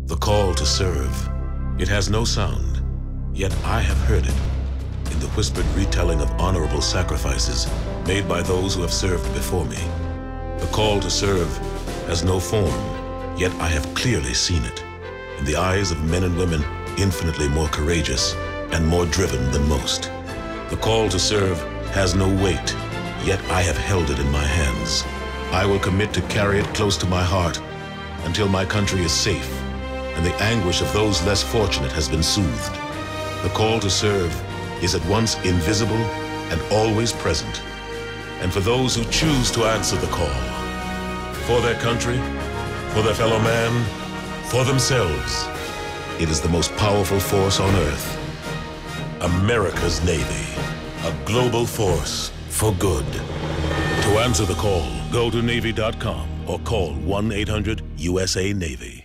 The call to serve. It has no sound, yet I have heard it in the whispered retelling of honorable sacrifices made by those who have served before me. The call to serve has no form, yet I have clearly seen it in the eyes of men and women infinitely more courageous and more driven than most. The call to serve has no weight, yet I have held it in my hands. I will commit to carry it close to my heart until my country is safe and the anguish of those less fortunate has been soothed. The call to serve is at once invisible and always present. And for those who choose to answer the call, for their country, for their fellow man, for themselves, it is the most powerful force on earth. America's Navy, a global force for good. To answer the call, go to Navy.com or call 1-800-USA-NAVY.